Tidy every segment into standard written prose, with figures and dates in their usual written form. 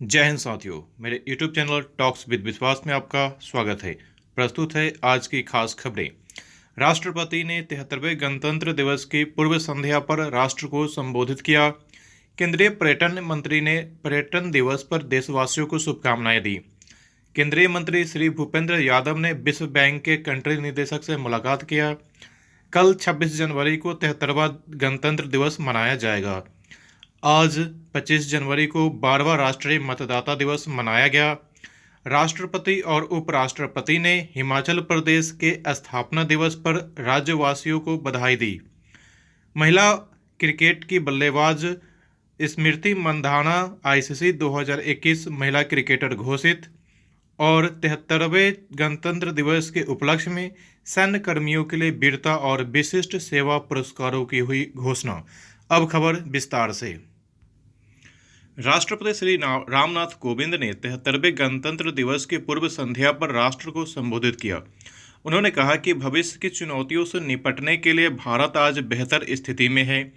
जय हिंद साथियों, मेरे YouTube चैनल टॉक्स विद विश्वास में आपका स्वागत है। प्रस्तुत है आज की खास खबरें। राष्ट्रपति ने 73वें गणतंत्र दिवस की पूर्व संध्या पर राष्ट्र को संबोधित किया। केंद्रीय पर्यटन मंत्री ने पर्यटन दिवस पर देशवासियों को शुभकामनाएं दी। केंद्रीय मंत्री श्री भूपेंद्र यादव ने विश्व बैंक के कंट्री निदेशक से मुलाकात किया। कल 26 जनवरी को 73वां गणतंत्र दिवस मनाया जाएगा। आज 25 जनवरी को 12वां राष्ट्रीय मतदाता दिवस मनाया गया। राष्ट्रपति और उपराष्ट्रपति ने हिमाचल प्रदेश के स्थापना दिवस पर राज्यवासियों को बधाई दी। महिला क्रिकेट की बल्लेबाज स्मृति मंधाना आईसीसी 2021 महिला क्रिकेटर घोषित। और 73वें गणतंत्र दिवस के उपलक्ष्य में सैन्य कर्मियों के लिए वीरता और विशिष्ट सेवा पुरस्कारों की हुई घोषणा। अब खबर विस्तार से। राष्ट्रपति श्री रामनाथ कोविंद ने 73वें गणतंत्र दिवस की पूर्व संध्या पर राष्ट्र को संबोधित किया। उन्होंने कहा कि भविष्य की चुनौतियों से निपटने के लिए भारत आज बेहतर स्थिति में है।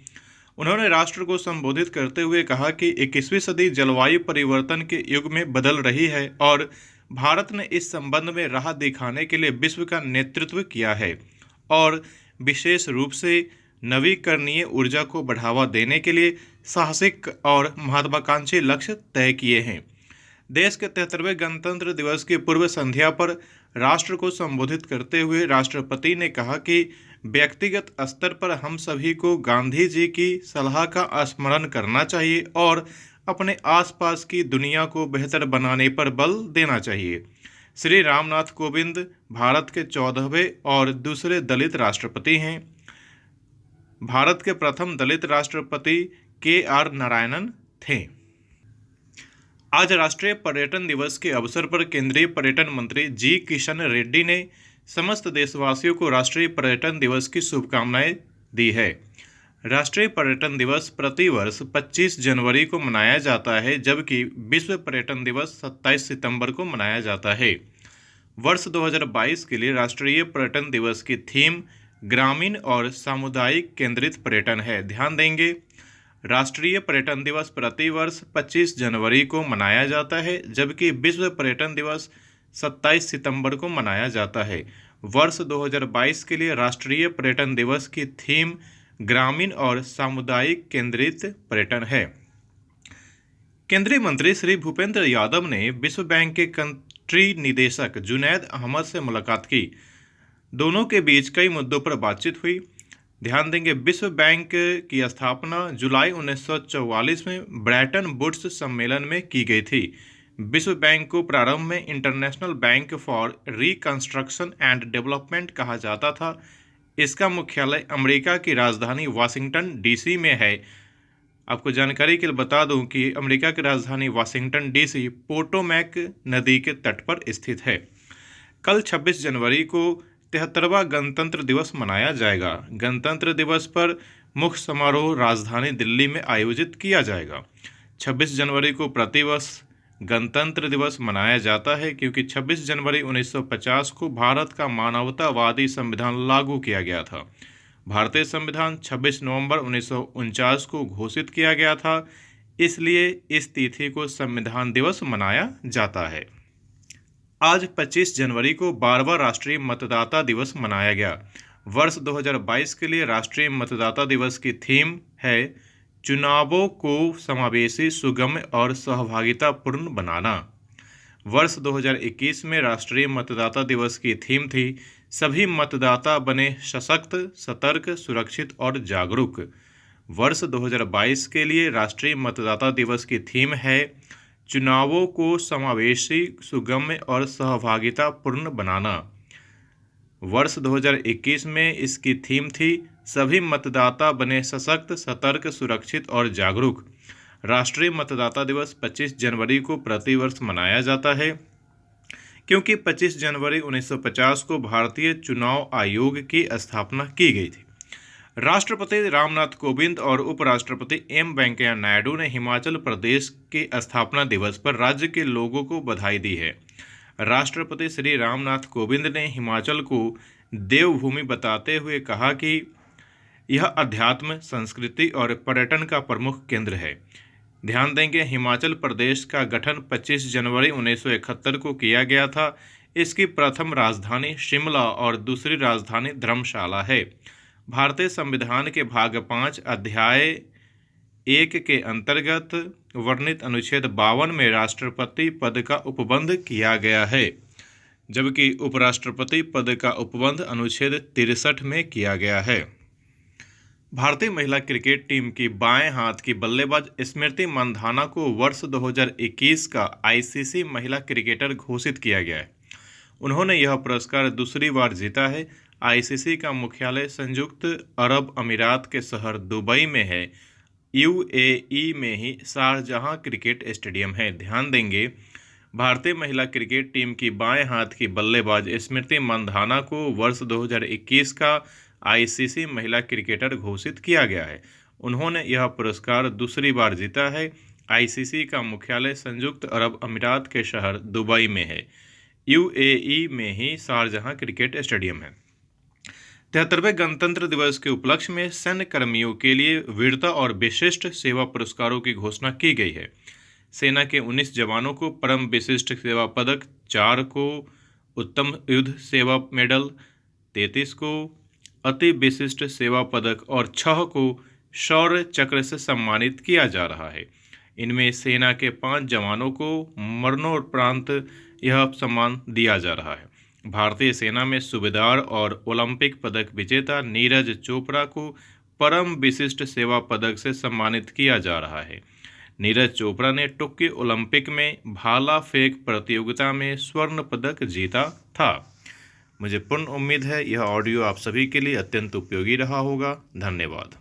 उन्होंने राष्ट्र को संबोधित करते हुए कहा कि 21वीं सदी जलवायु परिवर्तन के युग में बदल रही है और भारत ने इस संबंध में राह दिखाने के लिए विश्व का नेतृत्व किया है और विशेष रूप से नवीकरणीय ऊर्जा को बढ़ावा देने के लिए साहसिक और महत्वाकांक्षी लक्ष्य तय किए हैं। देश के 73वें गणतंत्र दिवस की पूर्व संध्या पर राष्ट्र को संबोधित करते हुए राष्ट्रपति ने कहा कि व्यक्तिगत स्तर पर हम सभी को गांधी जी की सलाह का स्मरण करना चाहिए और अपने आसपास की दुनिया को बेहतर बनाने पर बल देना चाहिए। श्री रामनाथ कोविंद भारत के 14वें और दूसरे दलित राष्ट्रपति हैं। भारत के प्रथम दलित राष्ट्रपति के.आर. नारायणन थे। आज राष्ट्रीय पर्यटन दिवस के अवसर पर केंद्रीय पर्यटन मंत्री जी किशन रेड्डी ने समस्त देशवासियों को राष्ट्रीय पर्यटन दिवस की शुभकामनाएं दी है। राष्ट्रीय पर्यटन दिवस प्रतिवर्ष 25 जनवरी को मनाया जाता है, जबकि विश्व पर्यटन दिवस 27 सितंबर को मनाया जाता है। वर्ष 2022 के लिए राष्ट्रीय पर्यटन दिवस की थीम ग्रामीण और सामुदायिक केंद्रित पर्यटन है। ध्यान देंगे, राष्ट्रीय पर्यटन दिवस प्रतिवर्ष 25 जनवरी को मनाया जाता है, जबकि विश्व पर्यटन दिवस 27 सितंबर को मनाया जाता है। वर्ष 2022 के लिए राष्ट्रीय पर्यटन दिवस की थीम ग्रामीण और सामुदायिक केंद्रित पर्यटन है। केंद्रीय मंत्री श्री भूपेंद्र यादव ने विश्व बैंक के कंट्री निदेशक जुनैद अहमद से मुलाकात की। दोनों के बीच कई मुद्दों पर बातचीत हुई। ध्यान देंगे, विश्व बैंक की स्थापना जुलाई 1944 में ब्रेटन वुड्स सम्मेलन में की गई थी। विश्व बैंक को प्रारंभ में international bank for reconstruction and development कहा जाता था। इसका मुख्यालय अमेरिका की राजधानी वाशिंगटन डीसी में है। आपको जानकारी के लिए बता दूं कि अमेरिका की राजधानी वाशिंगटन डीसी पोटोमैक नदी के तट पर स्थित है। कल 26 जनवरी को 73वां गणतंत्र दिवस मनाया जाएगा। गणतंत्र दिवस पर मुख्य समारोह राजधानी दिल्ली में आयोजित किया जाएगा। 26 जनवरी को प्रतिवर्ष गणतंत्र दिवस मनाया जाता है क्योंकि 26 जनवरी 1950 को भारत का मानवतावादी संविधान लागू किया गया था। भारतीय संविधान 26 नवंबर 1949 को घोषित किया गया था, इसलिए इस तिथि को संविधान दिवस मनाया जाता है। आज 25 जनवरी को 12वां राष्ट्रीय मतदाता दिवस मनाया गया। वर्ष 2022 के लिए राष्ट्रीय मतदाता दिवस की थीम है चुनावों को समावेशी, सुगम और सहभागितापूर्ण बनाना। वर्ष 2021 में राष्ट्रीय मतदाता दिवस की थीम थी सभी मतदाता बने सशक्त, सतर्क, सुरक्षित और जागरूक। वर्ष 2022 के लिए राष्ट्रीय मतदाता दिवस की थीम है चुनावों को समावेशी, सुगम्य और सहभागितापूर्ण बनाना। वर्ष 2021 में इसकी थीम थी सभी मतदाता बने सशक्त, सतर्क, सुरक्षित और जागरूक। राष्ट्रीय मतदाता दिवस 25 जनवरी को प्रतिवर्ष मनाया जाता है क्योंकि 25 जनवरी 1950 को भारतीय चुनाव आयोग की स्थापना की गई थी। राष्ट्रपति रामनाथ कोविंद और उपराष्ट्रपति एम वेंकैया नायडू ने हिमाचल प्रदेश के स्थापना दिवस पर राज्य के लोगों को बधाई दी है। राष्ट्रपति श्री रामनाथ कोविंद ने हिमाचल को देवभूमि बताते हुए कहा कि यह अध्यात्म, संस्कृति और पर्यटन का प्रमुख केंद्र है। ध्यान देंगे, हिमाचल प्रदेश का गठन 25 जनवरी 1971 को किया गया था। इसकी प्रथम राजधानी शिमला और दूसरी राजधानी धर्मशाला है। भारतीय संविधान के भाग 5 अध्याय 1 के अंतर्गत वर्णित अनुच्छेद 52 में राष्ट्रपति पद का उपबंध किया गया है, जबकि उपराष्ट्रपति पद का उपबंध अनुच्छेद 63 में किया गया है। भारतीय महिला क्रिकेट टीम की बाएं हाथ की बल्लेबाज स्मृति मंधाना को वर्ष 2021 का आईसीसी महिला क्रिकेटर घोषित किया गया है। उन्होंने यह पुरस्कार दूसरी बार जीता है। आईसीसी का मुख्यालय संयुक्त अरब अमीरात के शहर दुबई में है। यूएई में ही शारजाह क्रिकेट स्टेडियम है। ध्यान देंगे, भारतीय महिला क्रिकेट टीम की बाएं हाथ की बल्लेबाज स्मृति मंधाना को वर्ष 2021 का आईसीसी महिला क्रिकेटर घोषित किया गया है। उन्होंने यह पुरस्कार दूसरी बार जीता है। आईसीसी का मुख्यालय संयुक्त अरब अमीरात के शहर दुबई में है। यूएई में ही शारजाह क्रिकेट स्टेडियम है। 73वें गणतंत्र दिवस के उपलक्ष्य में सैन्य कर्मियों के लिए वीरता और विशिष्ट सेवा पुरस्कारों की घोषणा की गई है। सेना के 19 जवानों को परम विशिष्ट सेवा पदक, 4 को उत्तम युद्ध सेवा मेडल, 33 को अति विशिष्ट सेवा पदक और 6 को शौर्य चक्र से सम्मानित किया जा रहा है। इनमें सेना के 5 जवानों को मरणोपरांत यह सम्मान दिया जा रहा है। भारतीय सेना में सूबेदार और ओलंपिक पदक विजेता नीरज चोपड़ा को परम विशिष्ट सेवा पदक से सम्मानित किया जा रहा है। नीरज चोपड़ा ने टोक्यो ओलंपिक में भाला फेंक प्रतियोगिता में स्वर्ण पदक जीता था। मुझे पूर्ण उम्मीद है यह ऑडियो आप सभी के लिए अत्यंत उपयोगी रहा होगा। धन्यवाद।